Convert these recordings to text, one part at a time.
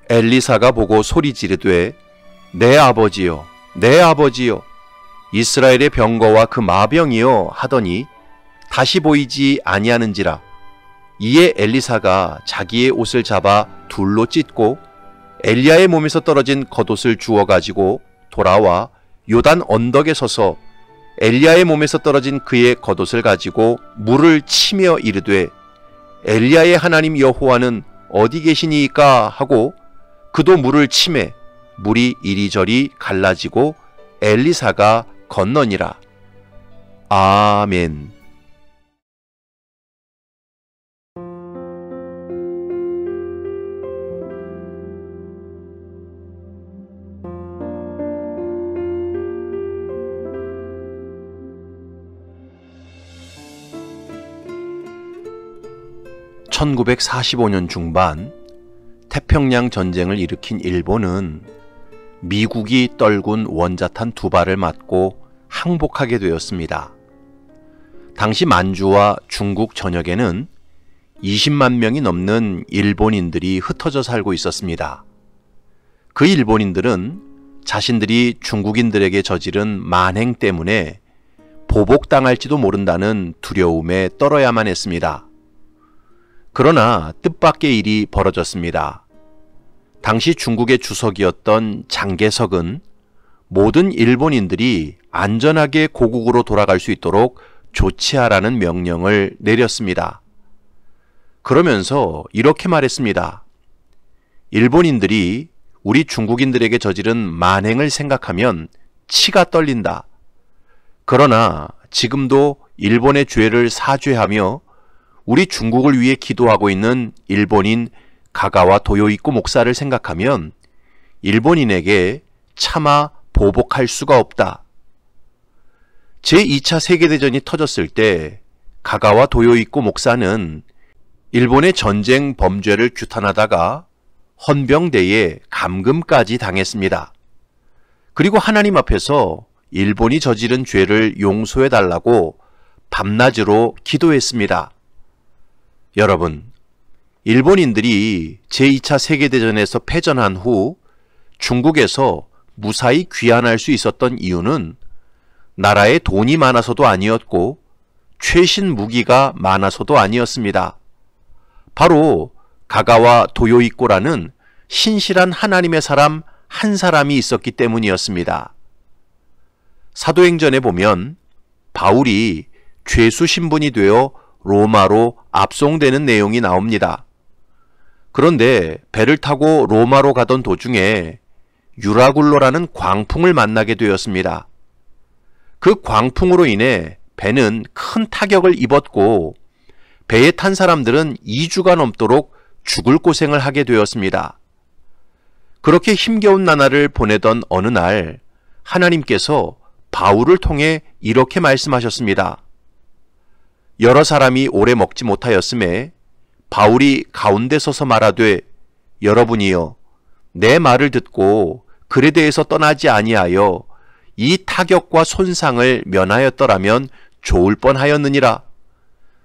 엘리사가 보고 소리 지르되 내 아버지여 내 아버지여 이스라엘의 병거와 그 마병이여 하더니 다시 보이지 아니하는지라. 이에 엘리사가 자기의 옷을 잡아 둘로 찢고 엘리야의 몸에서 떨어진 겉옷을 주워 가지고 돌아와 요단 언덕에 서서 엘리야의 몸에서 떨어진 그의 겉옷을 가지고 물을 치며 이르되 엘리야의 하나님 여호와는 어디 계시니이까 하고 그도 물을 치매 물이 이리저리 갈라지고 엘리사가 건너니라. 아멘. (1945년) 중반 태평양 전쟁을 일으킨 일본은 미국이 떨군 원자탄 2발을 맞고 항복하게 되었습니다. 당시 만주와 중국 전역에는 20만 명이 넘는 일본인들이 흩어져 살고 있었습니다. 그 일본인들은 자신들이 중국인들에게 저지른 만행 때문에 보복당할지도 모른다는 두려움에 떨어야만 했습니다. 그러나 뜻밖의 일이 벌어졌습니다. 당시 중국의 주석이었던 장개석은 모든 일본인들이 안전하게 고국으로 돌아갈 수 있도록 조치하라는 명령을 내렸습니다. 그러면서 이렇게 말했습니다. 일본인들이 우리 중국인들에게 저지른 만행을 생각하면 치가 떨린다. 그러나 지금도 일본의 죄를 사죄하며 우리 중국을 위해 기도하고 있는 일본인 가가와 도요이코 목사를 생각하면 일본인에게 차마 보복할 수가 없다. 제2차 세계대전이 터졌을 때 가가와 도요이코 목사는 일본의 전쟁 범죄를 규탄하다가 헌병대에 감금까지 당했습니다. 그리고 하나님 앞에서 일본이 저지른 죄를 용서해달라고 밤낮으로 기도했습니다. 여러분, 일본인들이 제2차 세계대전에서 패전한 후 중국에서 무사히 귀환할 수 있었던 이유는 나라에 돈이 많아서도 아니었고 최신 무기가 많아서도 아니었습니다. 바로 가가와 도요이코라는 신실한 하나님의 사람 한 사람이 있었기 때문이었습니다. 사도행전에 보면 바울이 죄수 신분이 되어 로마로 압송되는 내용이 나옵니다. 그런데 배를 타고 로마로 가던 도중에 유라굴로라는 광풍을 만나게 되었습니다. 그 광풍으로 인해 배는 큰 타격을 입었고 배에 탄 사람들은 2주가 넘도록 죽을 고생을 하게 되었습니다. 그렇게 힘겨운 나날을 보내던 어느 날 하나님께서 바울을 통해 이렇게 말씀하셨습니다. 여러 사람이 오래 먹지 못하였음에 바울이 가운데 서서 말하되 여러분이여 내 말을 듣고 글에 대해서 떠나지 아니하여 이 타격과 손상을 면하였더라면 좋을 뻔하였느니라.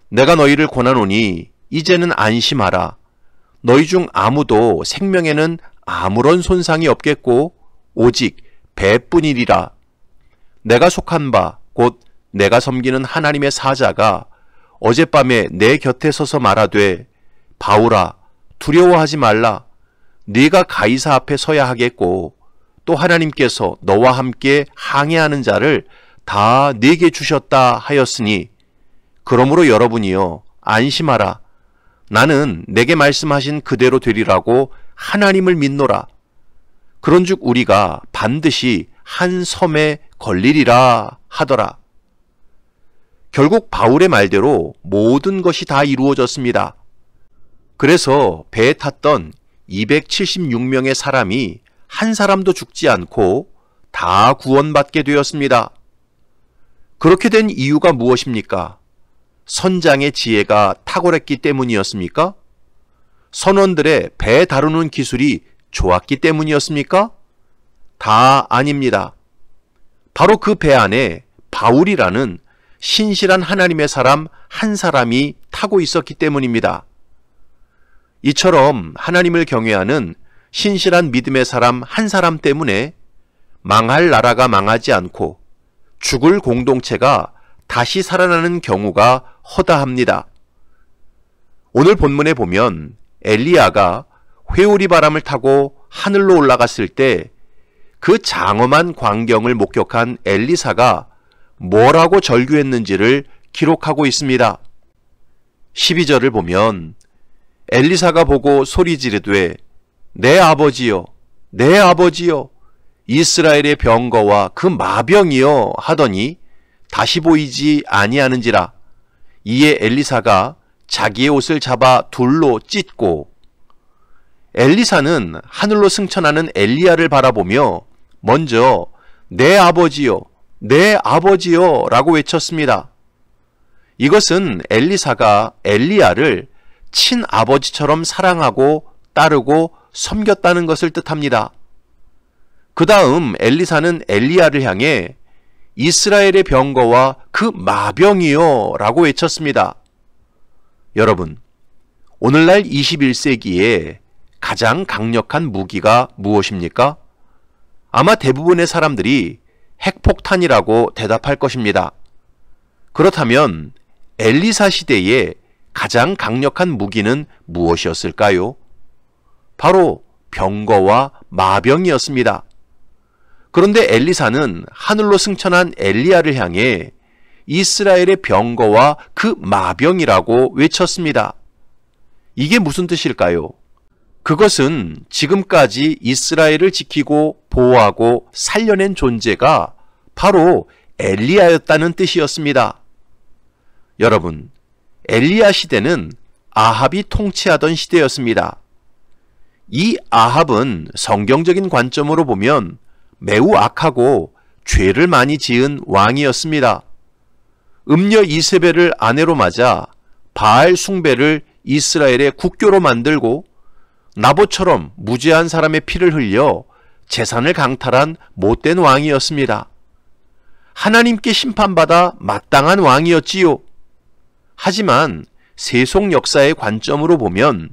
내가 너희를 권하노니 이제는 안심하라. 너희 중 아무도 생명에는 아무런 손상이 없겠고 오직 배뿐이리라. 내가 속한 바 곧 내가 섬기는 하나님의 사자가 어젯밤에 내 곁에 서서 말하되 바울아 두려워하지 말라. 네가 가이사 앞에 서야 하겠고 또 하나님께서 너와 함께 항해하는 자를 다 네게 주셨다 하였으니 그러므로 여러분이여 안심하라. 나는 내게 말씀하신 그대로 되리라고 하나님을 믿노라. 그런즉 우리가 반드시 한 섬에 걸리리라 하더라. 결국 바울의 말대로 모든 것이 다 이루어졌습니다. 그래서 배에 탔던 276명의 사람이 한 사람도 죽지 않고 다 구원받게 되었습니다. 그렇게 된 이유가 무엇입니까? 선장의 지혜가 탁월했기 때문이었습니까? 선원들의 배 다루는 기술이 좋았기 때문이었습니까? 다 아닙니다. 바로 그 배 안에 바울이라는 신실한 하나님의 사람 한 사람이 타고 있었기 때문입니다. 이처럼 하나님을 경외하는 신실한 믿음의 사람 한 사람 때문에 망할 나라가 망하지 않고 죽을 공동체가 다시 살아나는 경우가 허다합니다. 오늘 본문에 보면 엘리야가 회오리 바람을 타고 하늘로 올라갔을 때 그 장엄한 광경을 목격한 엘리사가 뭐라고 절규했는지를 기록하고 있습니다. 12절을 보면 엘리사가 보고 소리 지르되 내 아버지여 내 아버지여 이스라엘의 병거와 그 마병이여 하더니 다시 보이지 아니하는지라. 이에 엘리사가 자기의 옷을 잡아 둘로 찢고. 엘리사는 하늘로 승천하는 엘리야를 바라보며 먼저 내 아버지여 내 아버지여 라고 외쳤습니다. 이것은 엘리사가 엘리야를 친아버지처럼 사랑하고 따르고 섬겼다는 것을 뜻합니다. 그 다음 엘리사는 엘리야를 향해 이스라엘의 병거와 그 마병이여 라고 외쳤습니다. 여러분, 오늘날 21세기에 가장 강력한 무기가 무엇입니까? 아마 대부분의 사람들이 핵폭탄이라고 대답할 것입니다. 그렇다면 엘리사 시대에 가장 강력한 무기는 무엇이었을까요? 바로 병거와 마병이었습니다. 그런데 엘리사는 하늘로 승천한 엘리야를 향해 이스라엘의 병거와 그 마병이라고 외쳤습니다. 이게 무슨 뜻일까요? 그것은 지금까지 이스라엘을 지키고 보호하고 살려낸 존재가 바로 엘리야였다는 뜻이었습니다. 여러분, 엘리야 시대는 아합이 통치하던 시대였습니다. 이 아합은 성경적인 관점으로 보면 매우 악하고 죄를 많이 지은 왕이었습니다. 음녀 이세벨을 아내로 맞아 바알 숭배를 이스라엘의 국교로 만들고 나봇처럼 무죄한 사람의 피를 흘려 재산을 강탈한 못된 왕이었습니다. 하나님께 심판받아 마땅한 왕이었지요. 하지만 세속 역사의 관점으로 보면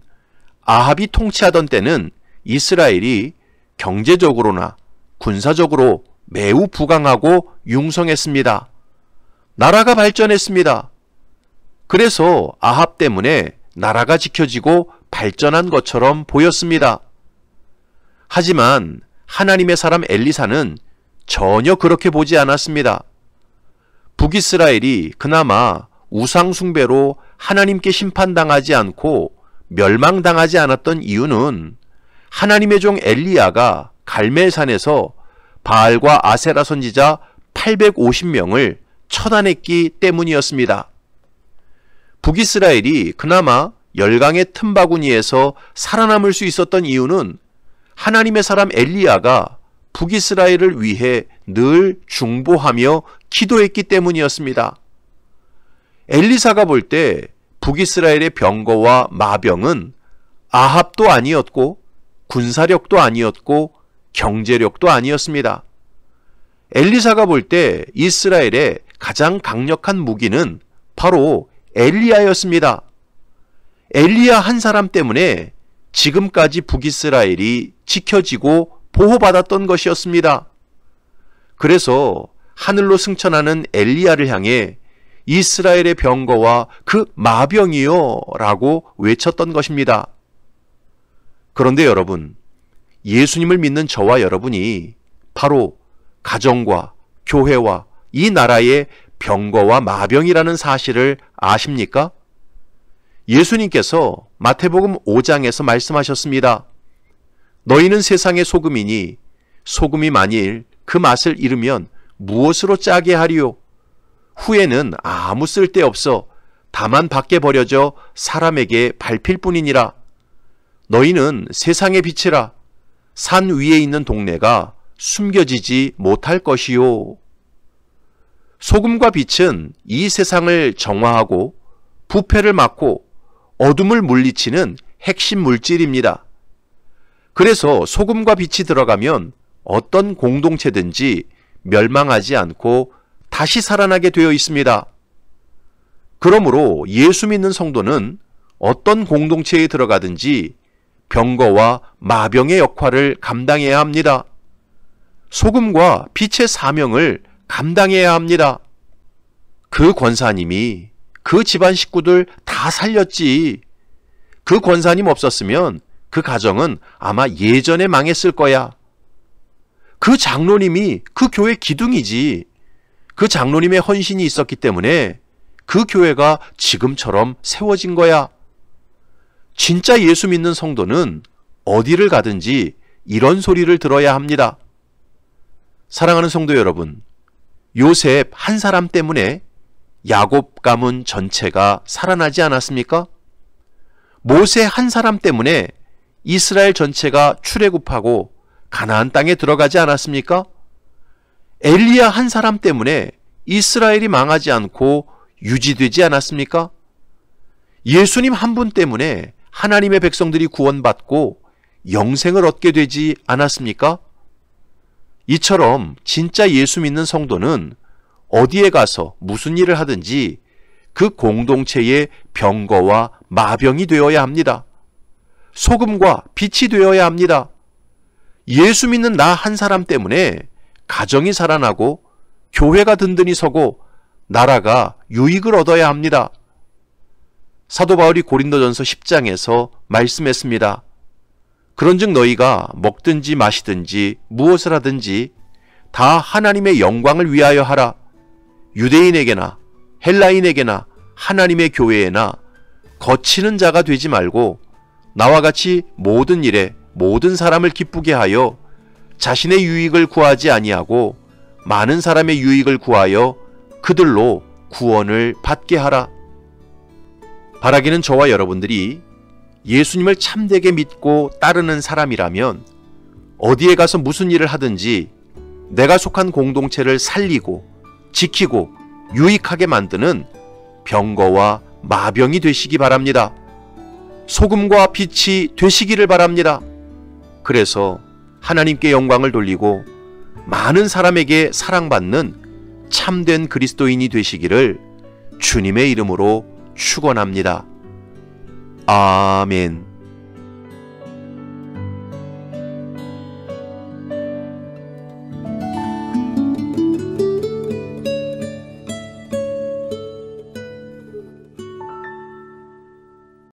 아합이 통치하던 때는 이스라엘이 경제적으로나 군사적으로 매우 부강하고 융성했습니다. 나라가 발전했습니다. 그래서 아합 때문에 나라가 지켜지고 발전한 것처럼 보였습니다. 하지만 하나님의 사람 엘리사는 전혀 그렇게 보지 않았습니다. 북이스라엘이 그나마 우상 숭배로 하나님께 심판당하지 않고 멸망당하지 않았던 이유는 하나님의 종 엘리야가 갈멜산에서 바알과 아세라 선지자 850명을 처단했기 때문이었습니다. 북이스라엘이 그나마 열강의 틈바구니에서 살아남을 수 있었던 이유는 하나님의 사람 엘리야가 북이스라엘을 위해 늘 중보하며 기도했기 때문이었습니다. 엘리사가 볼 때 북이스라엘의 병거와 마병은 아합도 아니었고 군사력도 아니었고 경제력도 아니었습니다. 엘리사가 볼 때 이스라엘의 가장 강력한 무기는 바로 엘리야였습니다. 엘리야 한 사람 때문에 지금까지 북이스라엘이 지켜지고 보호받았던 것이었습니다. 그래서 하늘로 승천하는 엘리야를 향해 이스라엘의 병거와 그 마병이요 라고 외쳤던 것입니다. 그런데 여러분, 예수님을 믿는 저와 여러분이 바로 가정과 교회와 이 나라의 병거와 마병이라는 사실을 아십니까? 예수님께서 마태복음 5장에서 말씀하셨습니다. 너희는 세상의 소금이니 소금이 만일 그 맛을 잃으면 무엇으로 짜게 하리요? 후에는 아무 쓸데없어 다만 밖에 버려져 사람에게 밟힐 뿐이니라. 너희는 세상의 빛이라. 산 위에 있는 동네가 숨겨지지 못할 것이요. 소금과 빛은 이 세상을 정화하고 부패를 막고 어둠을 물리치는 핵심 물질입니다. 그래서 소금과 빛이 들어가면 어떤 공동체든지 멸망하지 않고 다시 살아나게 되어 있습니다. 그러므로 예수 믿는 성도는 어떤 공동체에 들어가든지 병거와 마병의 역할을 감당해야 합니다. 소금과 빛의 사명을 감당해야 합니다. 그 권사님이 그 집안 식구들 다 살렸지. 그 권사님 없었으면 그 가정은 아마 예전에 망했을 거야. 그 장로님이 그 교회 기둥이지. 그 장로님의 헌신이 있었기 때문에 그 교회가 지금처럼 세워진 거야. 진짜 예수 믿는 성도는 어디를 가든지 이런 소리를 들어야 합니다. 사랑하는 성도 여러분, 요셉 한 사람 때문에 야곱 가문 전체가 살아나지 않았습니까? 모세 한 사람 때문에 이스라엘 전체가 출애굽하고 가나안 땅에 들어가지 않았습니까? 엘리야 한 사람 때문에 이스라엘이 망하지 않고 유지되지 않았습니까? 예수님 한 분 때문에 하나님의 백성들이 구원받고 영생을 얻게 되지 않았습니까? 이처럼 진짜 예수 믿는 성도는 어디에 가서 무슨 일을 하든지 그 공동체의 병거와 마병이 되어야 합니다. 소금과 빛이 되어야 합니다. 예수 믿는 나 한 사람 때문에 가정이 살아나고 교회가 든든히 서고 나라가 유익을 얻어야 합니다. 사도 바울이 고린도전서 10장에서 말씀했습니다. 그런즉 너희가 먹든지 마시든지 무엇을 하든지 다 하나님의 영광을 위하여 하라. 유대인에게나 헬라인에게나 하나님의 교회에나 거치는 자가 되지 말고 나와 같이 모든 일에 모든 사람을 기쁘게 하여 자신의 유익을 구하지 아니하고 많은 사람의 유익을 구하여 그들로 구원을 받게 하라. 바라기는 저와 여러분들이 예수님을 참되게 믿고 따르는 사람이라면 어디에 가서 무슨 일을 하든지 내가 속한 공동체를 살리고 지키고 유익하게 만드는 병거와 마병이 되시기 바랍니다. 소금과 빛이 되시기를 바랍니다. 그래서 하나님께 영광을 돌리고 많은 사람에게 사랑받는 참된 그리스도인이 되시기를 주님의 이름으로 축원합니다. 아멘.